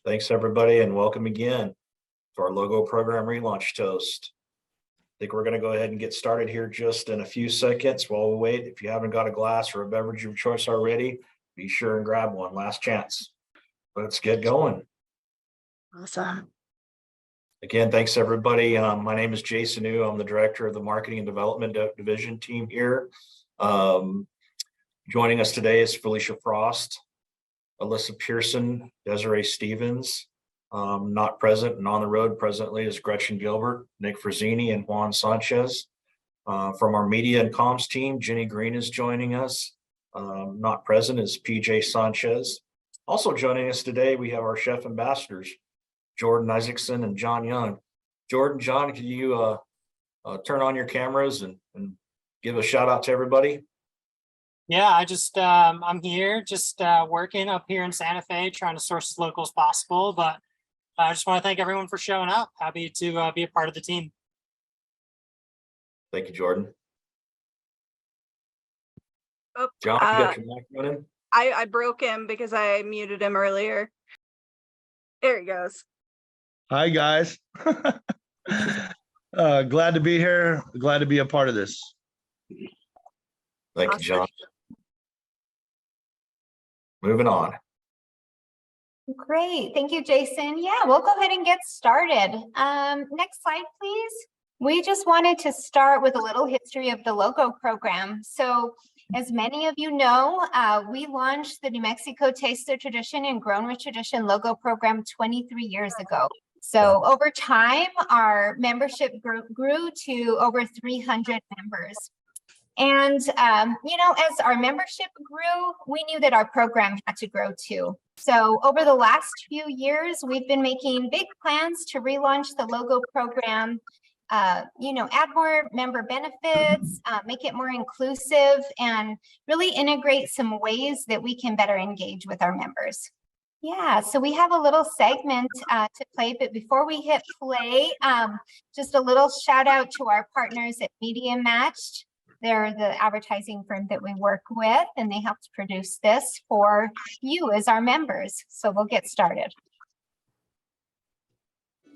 Thanks, everybody, and welcome again to our logo program relaunch toast. I think we're going to go ahead and get started here just in a few seconds while we wait. If you haven't got a glass or a beverage of choice already, be sure and grab one. Last chance. Let's get going. Awesome. Again, thanks, everybody. My name is Jason New. I'm the director of the Marketing and Development Division team here. Joining us today is Felicia Frost, Alyssa Pearson, Desiree Stevens. Not present and on the road presently is Gretchen Gilbert, Nick Frazzini, and Juan Sanchez. From our media and comms team, Jenny Green is joining us. Not present is PJ Sanchez. Also joining us today, we have our chef ambassadors, Jordan Isaacson and John Young. Jordan, John, can you turn on your cameras and give a shout out to everybody? Yeah, I'm here just working up here in Santa Fe, trying to source as local as possible. But I just want to thank everyone for showing up. Happy to be a part of the team. Thank you, Jordan. Oh, John, you got your mic running? I broke him because I muted him earlier. There he goes. Hi, guys. Glad to be here. Glad to be a part of this. Thank you, John. Moving on. Great. Thank you, Jason. Yeah, we'll go ahead and get started. Next slide, please. We just wanted to start with a little history of the logo program. So as many of you know, we launched the New Mexico Taste of Tradition and Grown with Tradition logo program 23 years ago. So over time, our membership grew to over 300 members. And, as our membership grew, we knew that our program had to grow too. So over the last few years, we've been making big plans to relaunch the logo program, add more member benefits, make it more inclusive, and really integrate some ways that we can better engage with our members. Yeah, so we have a little segment to play, but before we hit play, just a little shout out to our partners at Media Matched. They're the advertising firm that we work with, and they helped produce this for you as our members. So we'll get started.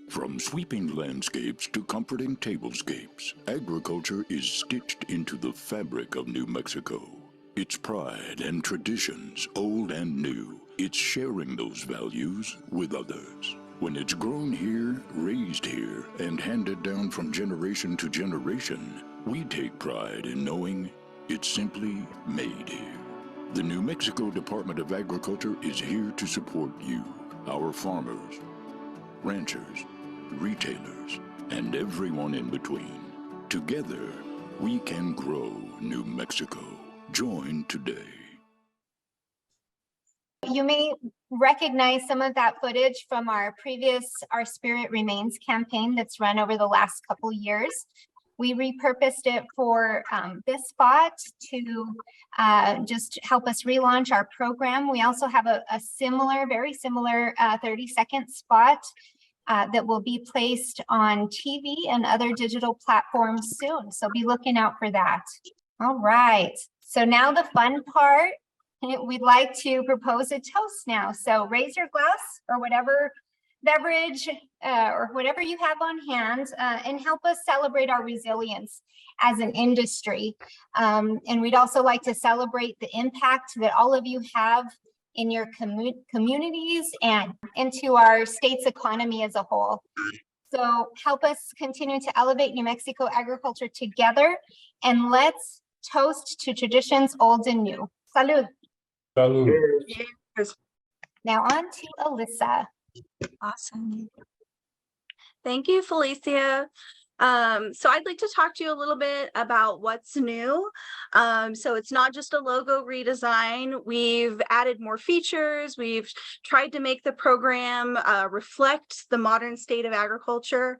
From sweeping landscapes to comforting tablescapes, agriculture is stitched into the fabric of New Mexico. Its pride and traditions, old and new, it's sharing those values with others. When it's grown here, raised here, and handed down from generation to generation, we take pride in knowing it's simply made here. The New Mexico Department of Agriculture is here to support you, our farmers, ranchers, retailers, and everyone in between. Together, we can grow New Mexico. Join today. You may recognize some of that footage from our previous Our Spirit Remains campaign that's run over the last couple years. We repurposed it for this spot to just help us relaunch our program. We also have a very similar 30-second spot that will be placed on TV and other digital platforms soon. So be looking out for that. All right. So now the fun part. We'd like to propose a toast now. So raise your glass or whatever beverage or whatever you have on hand and help us celebrate our resilience as an industry. And we'd also like to celebrate the impact that all of you have in your communities and into our state's economy as a whole. So help us continue to elevate New Mexico agriculture together, and let's toast to traditions old and new. Salud. Salud. Cheers. Now on to Alyssa. Awesome. Thank you, Felicia. So I'd like to talk to you a little bit about what's new. So it's not just a logo redesign. We've added more features. We've tried to make the program reflect the modern state of agriculture.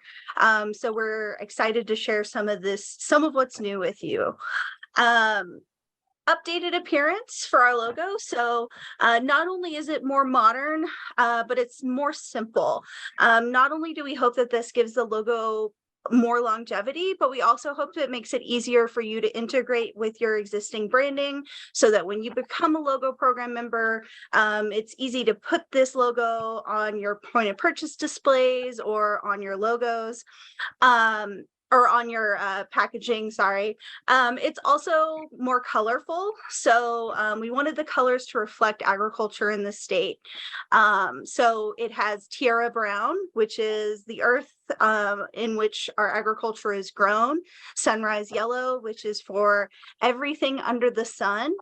So we're excited to share some of what's new with you. Updated appearance for our logo. So not only is it more modern, but it's more simple. Not only do we hope that this gives the logo more longevity, but we also hope that it makes it easier for you to integrate with your existing branding so that when you become a logo program member, it's easy to put this logo on your point of purchase displays or on your logos. Or on your packaging, sorry. It's also more colorful. So we wanted the colors to reflect agriculture in the state. So it has Tierra Brown, which is the earth in which our agriculture is grown. Sunrise Yellow, which is for everything under the sun.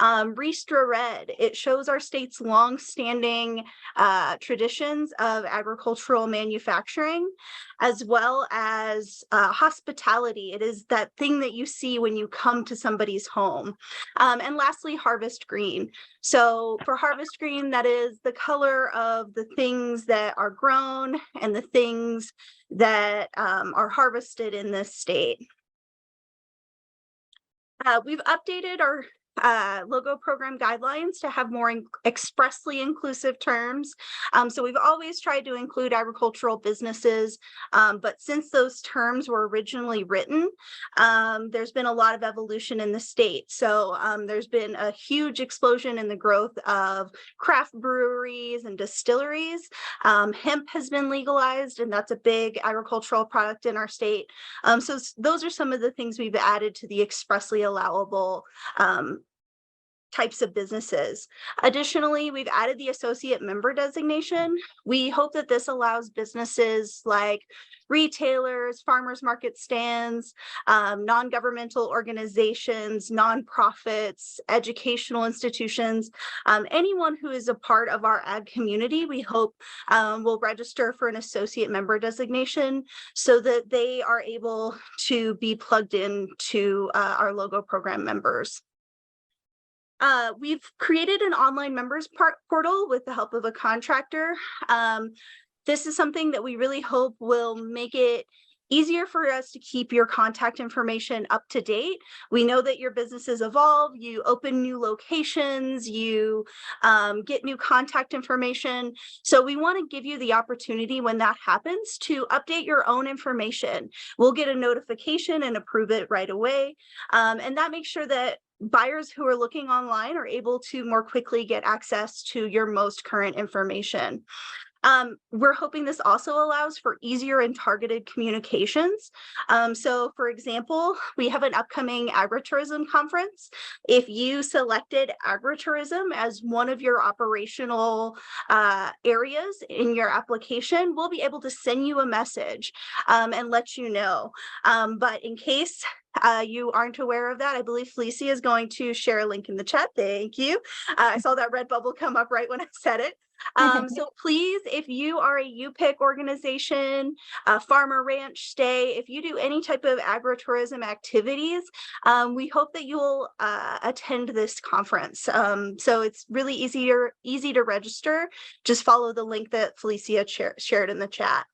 Ristra Red, it shows our state's long-standing traditions of agricultural manufacturing, as well as hospitality. It is that thing that you see when you come to somebody's home. And lastly, Harvest Green. So for Harvest Green, that is the color of the things that are grown and the things that are harvested in this state. We've updated our logo program guidelines to have more expressly inclusive terms. So we've always tried to include agricultural businesses, but since those terms were originally written, there's been a lot of evolution in the state. So there's been a huge explosion in the growth of craft breweries and distilleries. Hemp has been legalized, and that's a big agricultural product in our state. So those are some of the things we've added to the expressly allowable types of businesses. Additionally, we've added the associate member designation. We hope that this allows businesses like retailers, farmers market stands, non-governmental organizations, nonprofits, educational institutions, anyone who is a part of our ag community, we hope will register for an associate member designation so that they are able to be plugged in to our logo program members. We've created an online members portal with the help of a contractor. This is something that we really hope will make it easier for us to keep your contact information up to date. We know that your businesses evolve, you open new locations, you get new contact information. So we want to give you the opportunity when that happens to update your own information. We'll get a notification and approve it right away. And that makes sure that buyers who are looking online are able to more quickly get access to your most current information. We're hoping this also allows for easier and targeted communications. So for example, we have an upcoming agritourism conference. If you selected agritourism as one of your operational areas in your application, we'll be able to send you a message and let you know. But in case you aren't aware of that, I believe Felicia is going to share a link in the chat. Thank you. I saw that red bubble come up right when I said it. So please, if you are a UPIC organization, a farmer ranch stay, if you do any type of agritourism activities, we hope that you'll attend this conference. So it's really easy to register. Just follow the link that Felicia shared in the chat.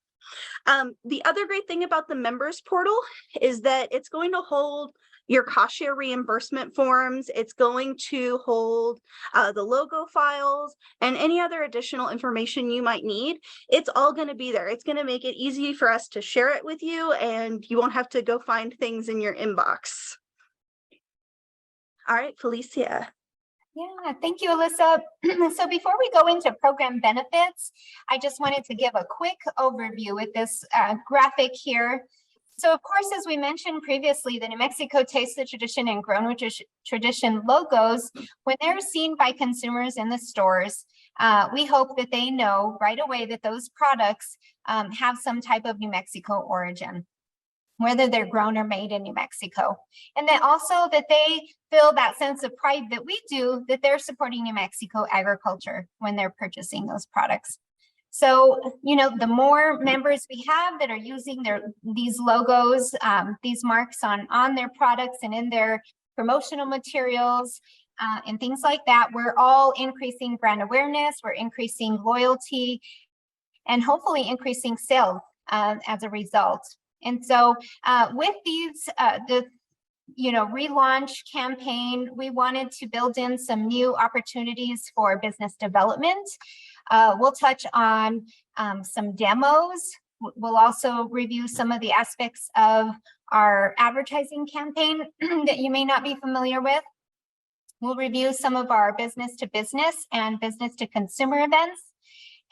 The other great thing about the members portal is that it's going to hold your cost share reimbursement forms. It's going to hold the logo files and any other additional information you might need. It's all going to be there. It's going to make it easy for us to share it with you, and you won't have to go find things in your inbox. All right, Felicia. Yeah, thank you, Alyssa. So before we go into program benefits, I just wanted to give a quick overview with this graphic here. So of course, as we mentioned previously, the New Mexico Taste the Tradition and Grown with Tradition logos, when they're seen by consumers in the stores, we hope that they know right away that those products have some type of New Mexico origin, whether they're grown or made in New Mexico. And then also that they feel that sense of pride that we do, that they're supporting New Mexico agriculture when they're purchasing those products. So, you know, the more members we have that are using these logos, these marks on their products and in their promotional materials and things like that, we're all increasing brand awareness, we're increasing loyalty, and hopefully increasing sales as a result. And so with these, relaunch campaign, we wanted to build in some new opportunities for business development. We'll touch on some demos We'll also review some of the aspects of our advertising campaign that you may not be familiar with. We'll review some of our business to business and business to consumer events.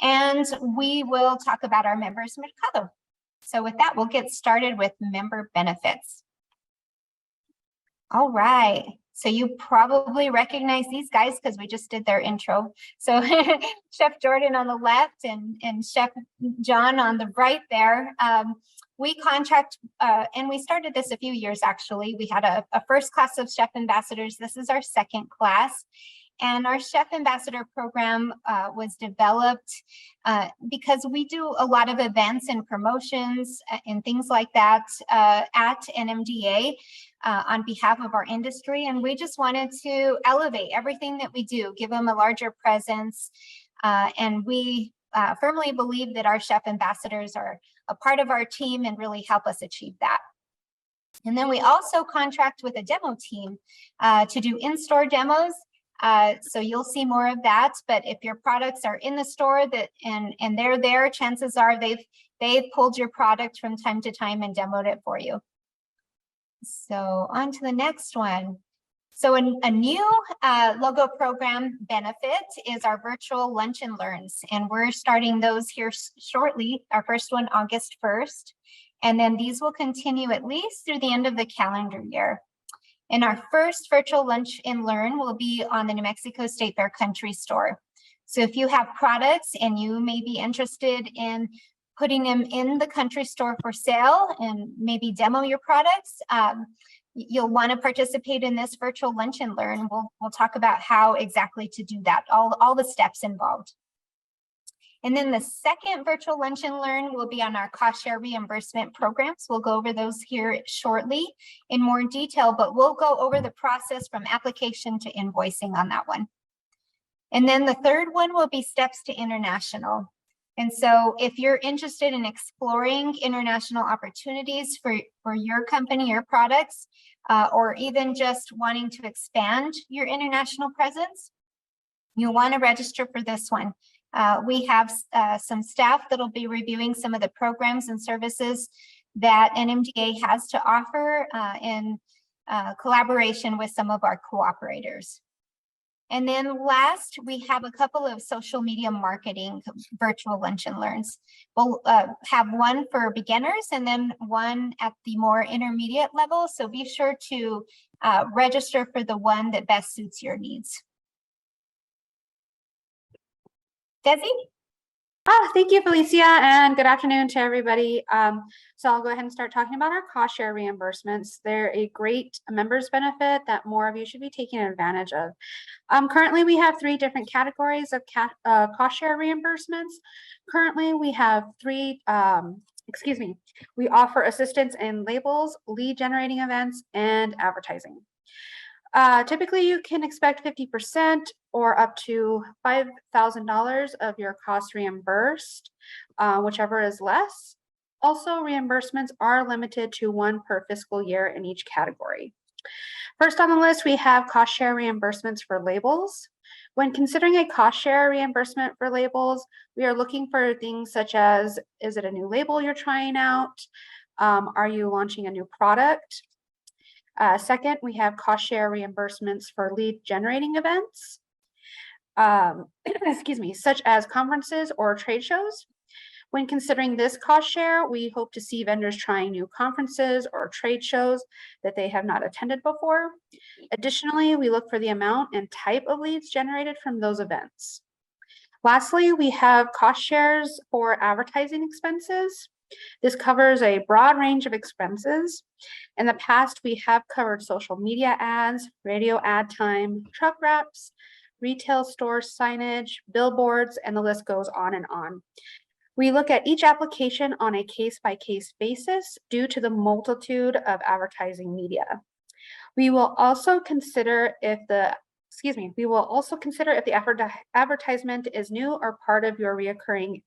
And we will talk about our members mercado. So with that, we'll get started with member benefits. All right. So you probably recognize these guys because we just did their intro. So Chef Jordan on the left and Chef John on the right there. We contract, and we started this a few years actually. We had a first class of chef ambassadors. This is our second class. And our Chef Ambassador program was developed because we do a lot of events and promotions and things like that at NMDA on behalf of our industry. And we just wanted to elevate everything that we do, give them a larger presence. And we firmly believe that our Chef Ambassadors are a part of our team and really help us achieve that. And then we also contract with a demo team to do in-store demos. So you'll see more of that, but if your products are in the store and they're there, chances are they've pulled your product from time to time and demoed it for you. So on to the next one. So a new logo program benefit is our virtual lunch and learns, and we're starting those here shortly. Our first one, August 1st, and then these will continue at least through the end of the calendar year. And our first virtual lunch and learn will be on the New Mexico State Fair Country Store. So if you have products and you may be interested in putting them in the country store for sale and maybe demo your products, you'll want to participate in this virtual lunch and learn. We'll talk about how exactly to do that, all the steps involved. And then the second virtual lunch and learn will be on our cost share reimbursement programs. We'll go over those here shortly in more detail, but we'll go over the process from application to invoicing on that one. And then the third one will be steps to international. And so if you're interested in exploring international opportunities for your company, your products, or even just wanting to expand your international presence, you'll want to register for this one. We have some staff that'll be reviewing some of the programs and services that NMDA has to offer in collaboration with some of our cooperators. And then last, we have a couple of social media marketing virtual lunch and learns. We'll have one for beginners and then one at the more intermediate level. So be sure to register for the one that best suits your needs. Desi? Thank you, Felicia, and good afternoon to everybody. So I'll go ahead and start talking about our cost share reimbursements. They're a great members benefit that more of you should be taking advantage of. Currently, we have 3 different categories of cost share reimbursements. Currently, we have 3, we offer assistance in labels, lead generating events, and advertising. Typically, you can expect 50% or up to $5,000 of your cost reimbursed, whichever is less. Also, reimbursements are limited to 1 per fiscal year in each category. First on the list, we have cost share reimbursements for labels. When considering a cost share reimbursement for labels, we are looking for things such as, is it a new label you're trying out? Are you launching a new product? Second, we have cost share reimbursements for lead generating events, such as conferences or trade shows. When considering this cost share, we hope to see vendors trying new conferences or trade shows that they have not attended before. Additionally, we look for the amount and type of leads generated from those events. Lastly, we have cost shares for advertising expenses. This covers a broad range of expenses. In the past, we have covered social media ads, radio ad time, truck wraps, retail store signage, billboards, and the list goes on and on. We look at each application on a case-by-case basis due to the multitude of advertising media. We will also consider if the advertisement is new or part of your reoccurring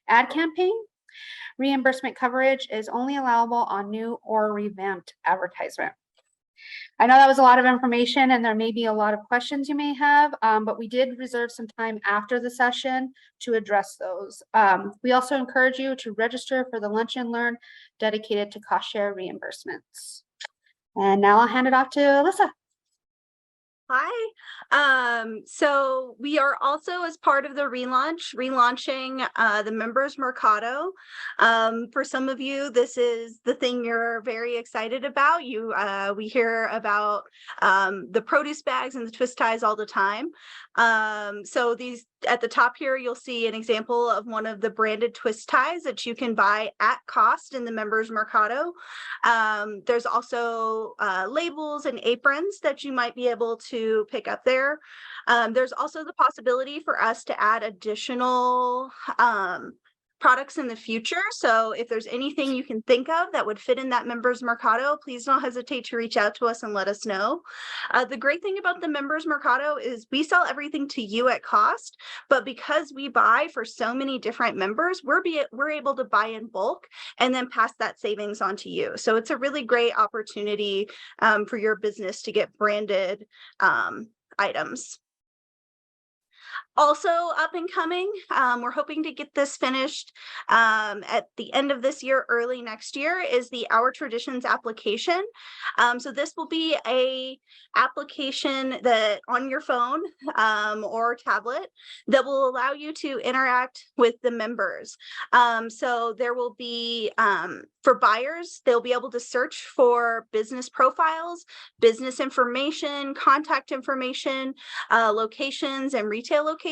ad campaign. Reimbursement coverage is only allowable on new or revamped advertisement. I know that was a lot of information and there may be a lot of questions you may have, but we did reserve some time after the session to address those. We also encourage you to register for the Lunch and Learn dedicated to cost share reimbursements. And now I'll hand it off to Alyssa. Hi. So we are also, as part of the relaunching the Members Mercado. For some of you, this is the thing you're very excited about. We hear about the produce bags and the twist ties all the time. So these at the top here, you'll see an example of one of the branded twist ties that you can buy at cost in the Members Mercado. There's also labels and aprons that you might be able to pick up there. There's also the possibility for us to add additional products in the future. So if there's anything you can think of that would fit in that Members Mercado, please don't hesitate to reach out to us and let us know. The great thing about the Members Mercado is we sell everything to you at cost, but because we buy for so many different members, we're able to buy in bulk and then pass that savings on to you. So it's a really great opportunity for your business to get branded items. Also up and coming, we're hoping to get this finished at the end of this year, early next year, is the Our Traditions application. So this will be a application that on your phone or tablet that will allow you to interact with the members. So there will be, for buyers, they'll be able to search for business profiles, business information, contact information, locations, and retail locations.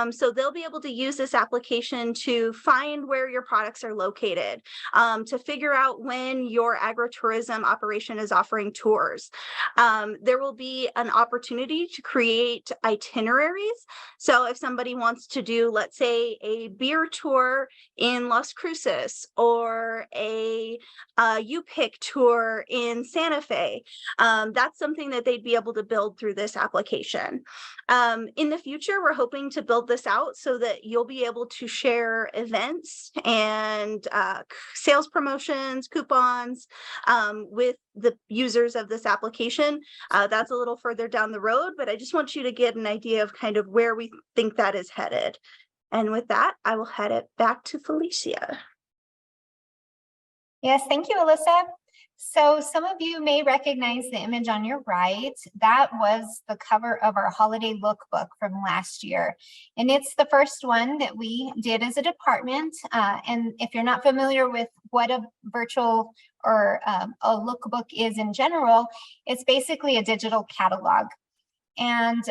So they'll be able to use this application to find where your products are located, to figure out when your agritourism operation is offering tours. There will be an opportunity to create itineraries. So if somebody wants to do, let's say, a beer tour in Las Cruces or a U-Pick tour in Santa Fe, that's something that they'd be able to build through this application. In the future, we're hoping to build this out so that you'll be able to share events and sales promotions, coupons with the users of this application. That's a little further down the road, but I just want you to get an idea of kind of where we think that is headed. And with that, I will head it back to Felicia. Yes, thank you, Alyssa. So some of you may recognize the image on your right. That was the cover of our holiday lookbook from last year. And it's the first one that we did as a department. And if you're not familiar with what a virtual or a lookbook is in general, it's basically a digital catalog. And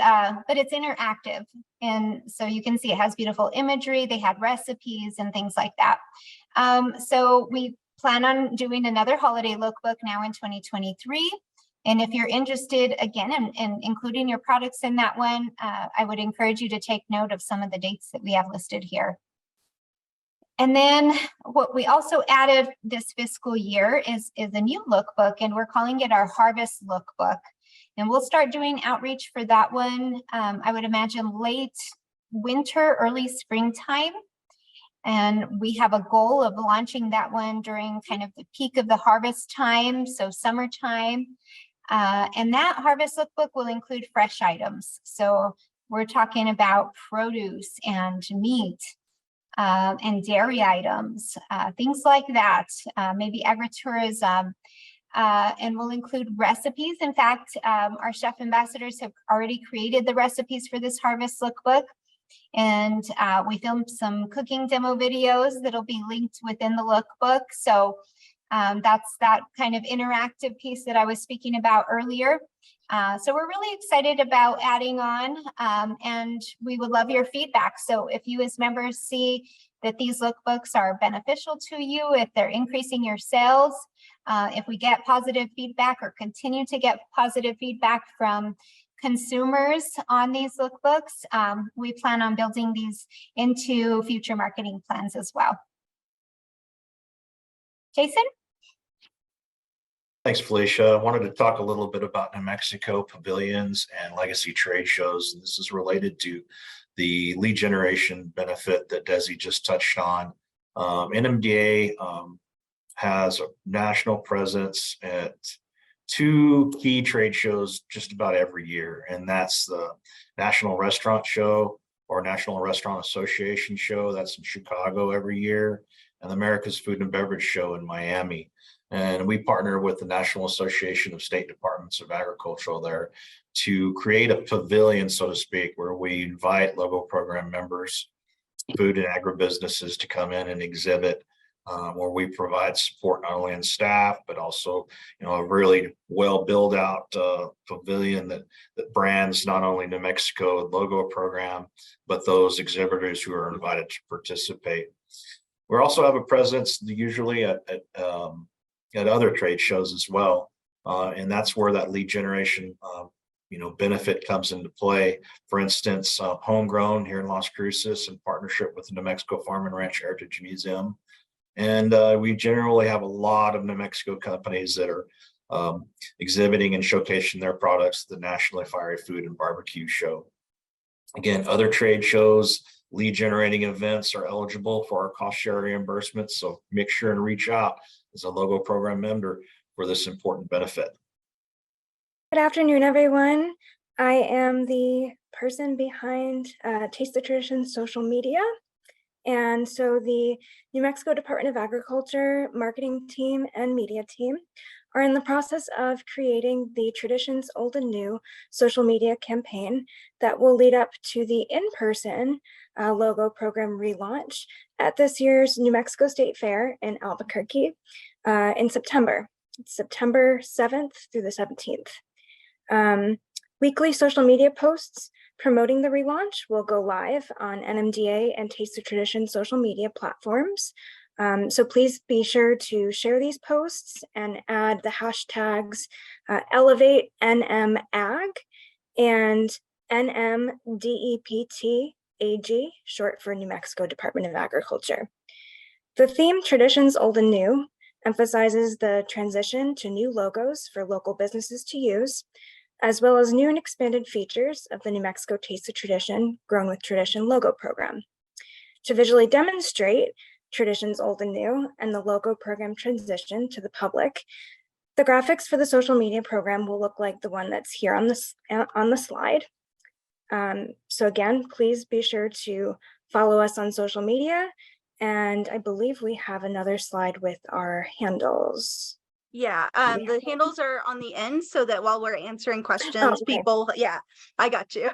but it's interactive, and so you can see it has beautiful imagery. They had recipes and things like that. So we plan on doing another holiday lookbook now in 2023. And if you're interested, again, in including your products in that one, I would encourage you to take note of some of the dates that we have listed here. And then what we also added this fiscal year is a new lookbook, and we're calling it our Harvest Lookbook. And we'll start doing outreach for that one, I would imagine late winter, early springtime. And we have a goal of launching that one during kind of the peak of the harvest time, so summertime. And that Harvest Lookbook will include fresh items. So we're talking about produce and meat and dairy items, things like that, maybe agritourism. And we'll include recipes. In fact, our chef ambassadors have already created the recipes for this Harvest Lookbook. And we filmed some cooking demo videos that'll be linked within the lookbook. So that's that kind of interactive piece that I was speaking about earlier. So we're really excited about adding on, and we would love your feedback. So if you as members see that these lookbooks are beneficial to you, if they're increasing your sales, if we get positive feedback or continue to get positive feedback from consumers on these lookbooks, we plan on building these into future marketing plans as well. Jason? Thanks, Felicia. I wanted to talk a little bit about New Mexico pavilions and legacy trade shows. And this is related to the lead generation benefit that Desi just touched on. NMDA has a national presence at two key trade shows just about every year, and that's the National Restaurant Show or National Restaurant Association Show. That's in Chicago every year, and the America's Food and Beverage Show in Miami. And we partner with the National Association of State Departments of Agriculture there to create a pavilion, so to speak, where we invite logo program members, food and agribusinesses to come in and exhibit, where we provide support not only in staff, but also, a really well built out pavilion that brands not only New Mexico logo program, but those exhibitors who are invited to participate. We also have a presence usually at other trade shows as well. And that's where that lead generation, benefit comes into play. For instance, Homegrown here in Las Cruces in partnership with the New Mexico Farm and Ranch Heritage Museum. And we generally have a lot of New Mexico companies that are exhibiting and showcasing their products at the Nationally Fiery Food and Barbecue Show. Again, other trade shows, lead generating events are eligible for our cost share reimbursements. So make sure and reach out as a logo program member for this important benefit. Good afternoon, everyone. I am the person behind Taste the Tradition social media. And so the New Mexico Department of Agriculture marketing team and media team are in the process of creating the Traditions Old and New social media campaign that will lead up to the in-person logo program relaunch at this year's New Mexico State Fair in Albuquerque in September. It's September 7th through the 17th. Weekly social media posts promoting the relaunch will go live on NMDA and Taste the Tradition social media platforms. So please be sure to share these posts and add the hashtags Elevate NMAG and NMDEPT AG, short for New Mexico Department of Agriculture. The theme Traditions Old and New emphasizes the transition to new logos for local businesses to use, as well as new and expanded features of the New Mexico Taste the Tradition Grown with Tradition logo program. To visually demonstrate Traditions Old and New and the logo program transition to the public, the graphics for the social media program will look like the one that's here on the slide. So again, please be sure to follow us on social media. And I believe we have another slide with our handles. Yeah, the handles are on the end so that while we're answering questions, okay. people, yeah, I got you.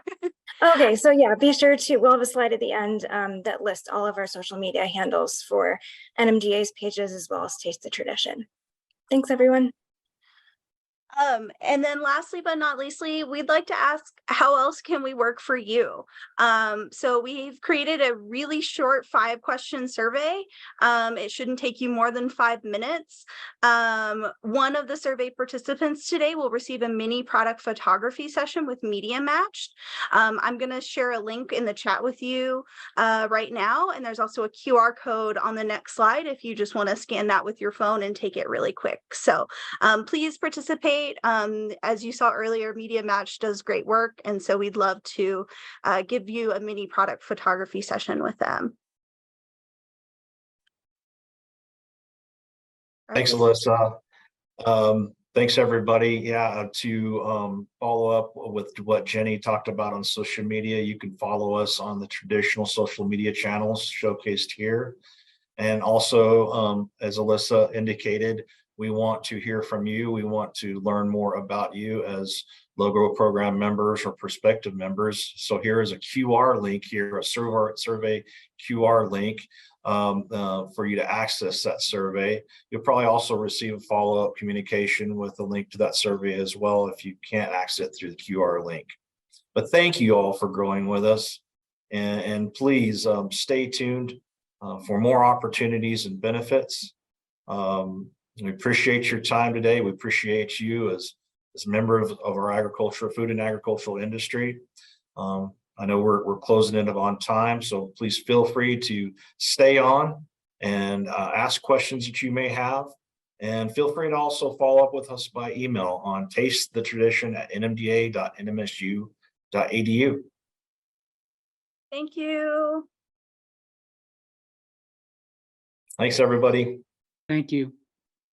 Okay, so yeah, be sure to, we'll have a slide at the end that lists all of our social media handles for NMDA's pages as well as Taste the Tradition. Thanks, everyone. And then lastly, but not leastly, we'd like to ask, how else can we work for you? So we've created a really short 5-question survey. It shouldn't take you more than 5 minutes. One of the survey participants today will receive a mini product photography session with Media Matched. I'm going to share a link in the chat with you right now. And there's also a QR code on the next slide if you just want to scan that with your phone and take it really quick. So please participate. As you saw earlier, Media Match does great work, and so we'd love to give you a mini product photography session with them. Thanks, Alyssa. Thanks, everybody. Yeah, to follow up with what Jenny talked about on social media, you can follow us on the traditional social media channels showcased here. And also, as Alyssa indicated, we want to hear from you. We want to learn more about you as logo program members or prospective members. So here is a QR link here, a survey QR link for you to access that survey. You'll probably also receive a follow-up communication with a link to that survey as well if you can't access it through the QR link. But thank you all for growing with us. And please stay tuned for more opportunities and benefits. We appreciate your time today. We appreciate you as a member of our agricultural, food and agricultural industry. I know we're closing in on time, so please feel free to stay on and ask questions that you may have. And feel free to also follow up with us by email on tastethetradition@nmda.nmsu.edu. Thank you. Thanks, everybody. Thank you.